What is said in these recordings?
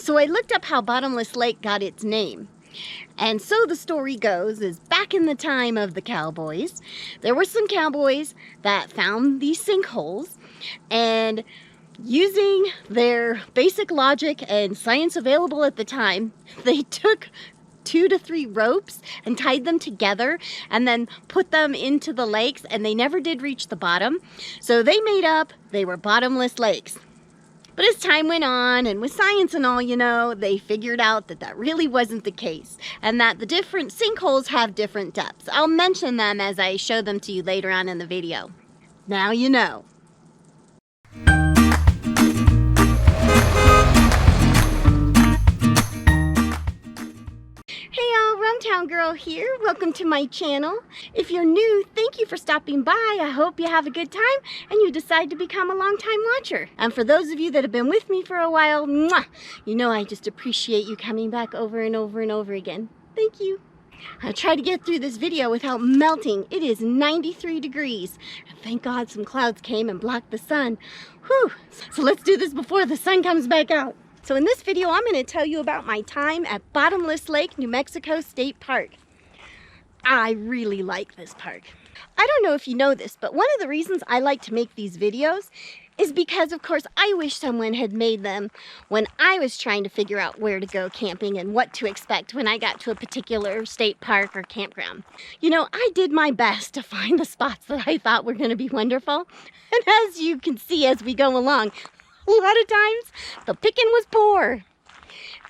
So I looked up how Bottomless Lake got its name. And so the story goes is back in the time of the cowboys, there were some cowboys that found these sinkholes, and using their basic logic and science available at the time, they took 2 to 3 ropes and tied them together and then put them into the lakes, and they never did reach the bottom. So they were bottomless lakes. But as time went on, and with science and all, you know, they figured out that that really wasn't the case, and that the different sinkholes have different depths. I'll mention them as I show them to you later on in the video. Now you know. Hey y'all, RoamTownGirl here. Welcome to my channel. If you're new, thank you for stopping by. I hope you have a good time and you decide to become a long-time watcher. And for those of you that have been with me for a while, mwah, you know I just appreciate you coming back over and over and over again. Thank you. I tried to get through this video without melting. It is 93 degrees. And thank God some clouds came and blocked the sun. Whew. So let's do this before the sun comes back out. So in this video, I'm going to tell you about my time at Bottomless Lake, New Mexico State Park. I really like this park. I don't know if you know this, but one of the reasons I like to make these videos is because, of course, I wish someone had made them when I was trying to figure out where to go camping and what to expect when I got to a particular state park or campground. You know, I did my best to find the spots that I thought were going to be wonderful. And as you can see as we go along, a lot of times, the picking was poor.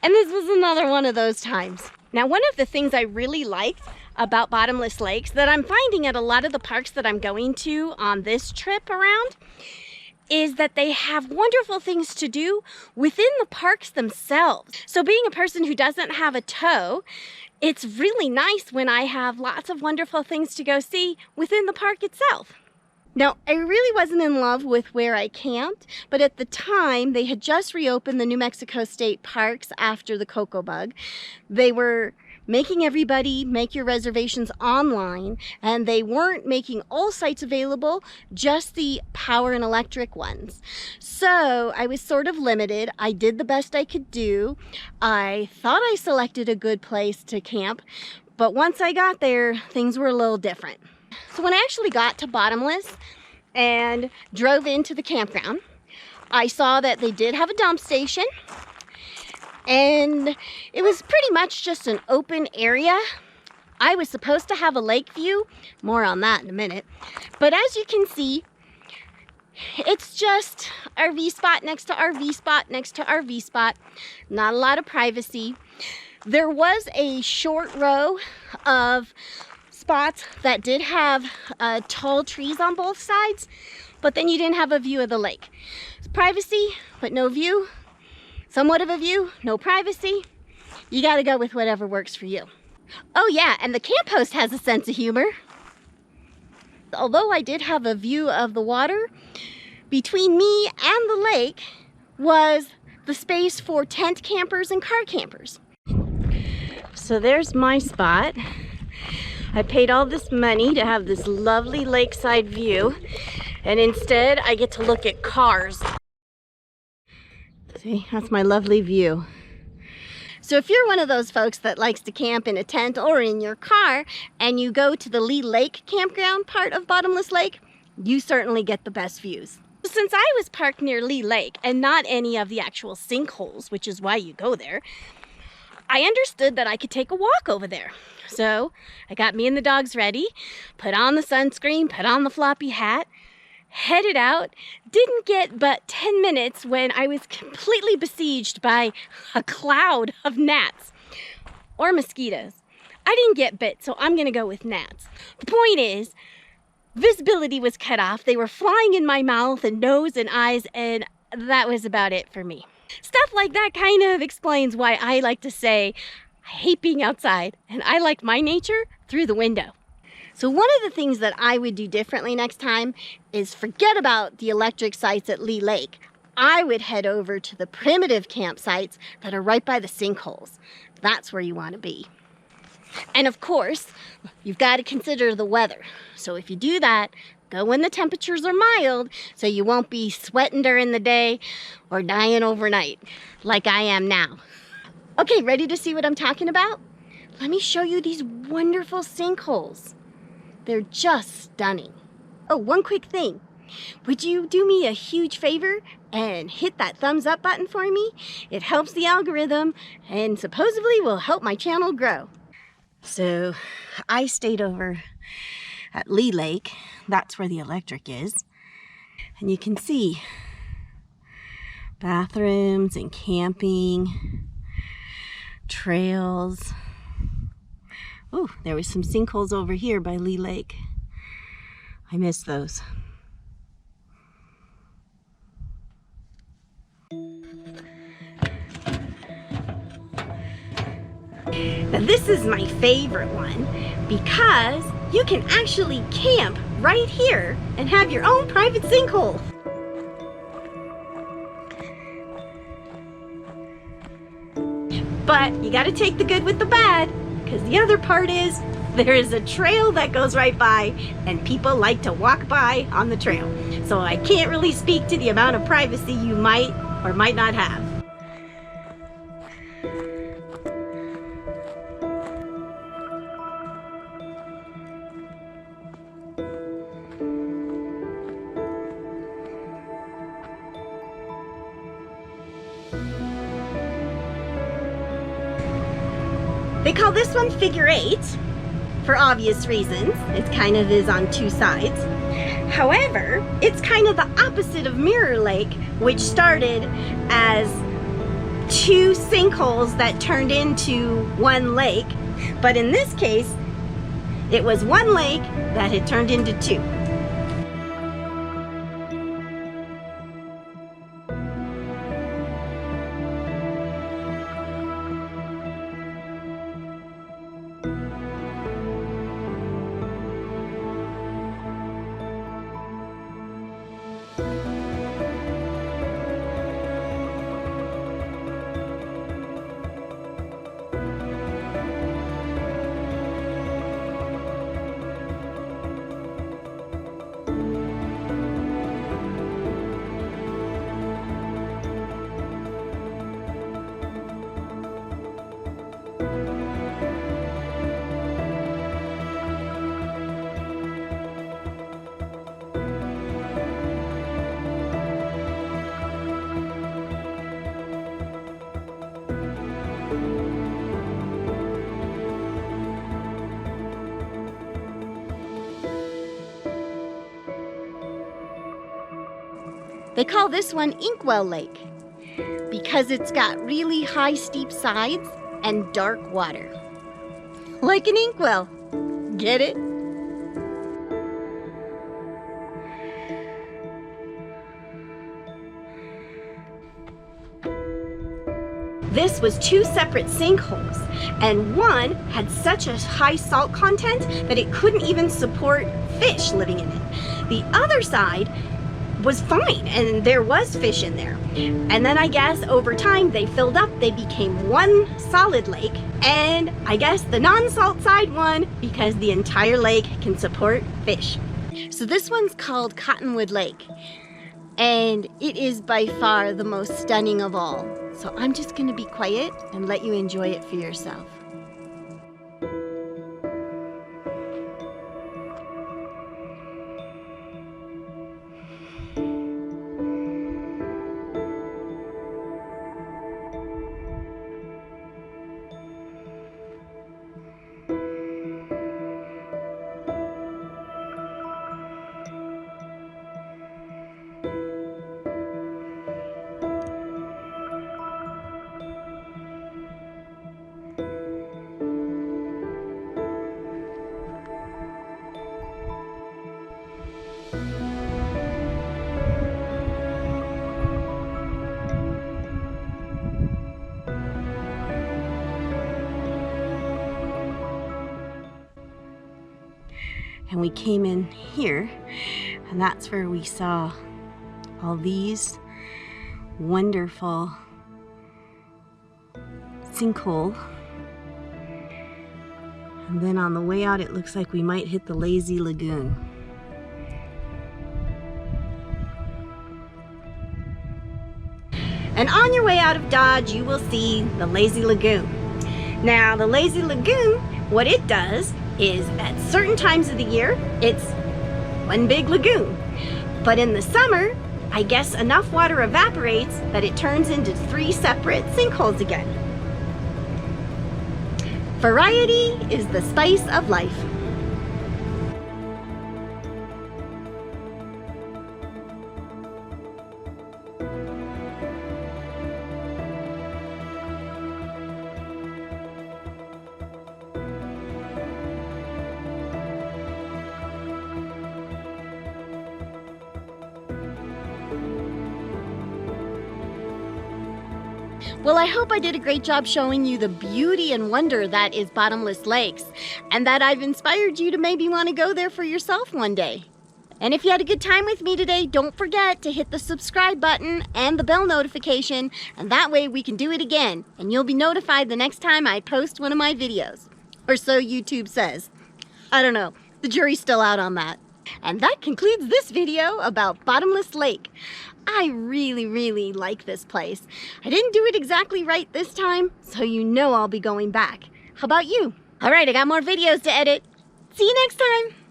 And this was another one of those times. Now, one of the things I really liked about Bottomless Lakes that I'm finding at a lot of the parks that I'm going to on this trip around is that they have wonderful things to do within the parks themselves. So being a person who doesn't have a tow, it's really nice when I have lots of wonderful things to go see within the park itself. Now, I really wasn't in love with where I camped, but at the time, they had just reopened the New Mexico State Parks after the cocoa bug. They were making everybody make your reservations online, and they weren't making all sites available, just the power and electric ones. So I was sort of limited. I did the best I could do. I thought I selected a good place to camp, but once I got there, things were a little different. So when I actually got to Bottomless and drove into the campground, I saw that they did have a dump station, and it was pretty much just an open area. I was supposed to have a lake view, more on that in a minute, but as you can see, it's just RV spot next to RV spot next to RV spot, not a lot of privacy. There was a short row of spots that did have tall trees on both sides, but then you didn't have a view of the lake. Privacy, but no view. Somewhat of a view, no privacy. You gotta go with whatever works for you. Oh yeah, and the camp host has a sense of humor. Although I did have a view of the water, between me and the lake was the space for tent campers and car campers. So there's my spot. I paid all this money to have this lovely lakeside view, and instead I get to look at cars. See, that's my lovely view. So if you're one of those folks that likes to camp in a tent or in your car, and you go to the Lee Lake campground part of Bottomless Lake, you certainly get the best views. Since I was parked near Lee Lake and not any of the actual sinkholes, which is why you go there, I understood that I could take a walk over there. So I got me and the dogs ready, put on the sunscreen, put on the floppy hat, headed out. Didn't get but 10 minutes when I was completely besieged by a cloud of gnats or mosquitoes. I didn't get bit, so I'm gonna go with gnats. The point is, visibility was cut off. They were flying in my mouth and nose and eyes, and that was about it for me. Stuff like that kind of explains why I like to say I hate being outside and I like my nature through the window. So one of the things that I would do differently next time is forget about the electric sites at Lee Lake. I would head over to the primitive campsites that are right by the sinkholes. That's where you want to be. And of course, you've got to consider the weather. So if you do that, Go when the temperatures are mild so you won't be sweating during the day or dying overnight like I am now. Okay, ready to see what I'm talking about? Let me show you these wonderful sinkholes. They're just stunning. Oh, one quick thing. Would you do me a huge favor and hit that thumbs up button for me? It helps the algorithm and supposedly will help my channel grow. So I stayed over at Lee Lake. That's where the electric is. And you can see bathrooms and camping, trails. Ooh, there was some sinkholes over here by Lee Lake. I missed those. Now this is my favorite one because you can actually camp right here and have your own private sinkhole. But you gotta take the good with the bad, because the other part is there is a trail that goes right by and people like to walk by on the trail. So I can't really speak to the amount of privacy you might or might not have. They call this one figure 8 for obvious reasons. It kind of is on two sides. However, it's kind of the opposite of Mirror Lake, which started as two sinkholes that turned into one lake. But in this case, it was one lake that had turned into two. They call this one Inkwell Lake because it's got really high steep sides and dark water. Like an inkwell. Get it? This was two separate sinkholes, and one had such a high salt content that it couldn't even support fish living in it. The other side was fine, and there was fish in there. And then I guess over time they filled up, they became one solid lake, and I guess the non-salt side won because the entire lake can support fish. So this one's called Cottonwood Lake, and it is by far the most stunning of all. So I'm just gonna be quiet and let you enjoy it for yourself. And we came in here, and that's where we saw all these wonderful sinkhole. And then on the way out, it looks like we might hit the lazy lagoon. And on your way out of Dodge, you will see the Lazy Lagoon. Now, the Lazy Lagoon, what it does is at certain times of the year, it's one big lagoon. But in the summer, I guess enough water evaporates that it turns into 3 separate sinkholes again. Variety is the spice of life. Well, I hope I did a great job showing you the beauty and wonder that is Bottomless Lakes, and that I've inspired you to maybe want to go there for yourself one day. And if you had a good time with me today, don't forget to hit the subscribe button and the bell notification, and that way we can do it again, and you'll be notified the next time I post one of my videos. Or so YouTube says. I don't know, the jury's still out on that. And that concludes this video about Bottomless Lake. I really like this place. I didn't do it exactly right this time, so you know I'll be going back. How about you? All right, I got more videos to edit. See you next time.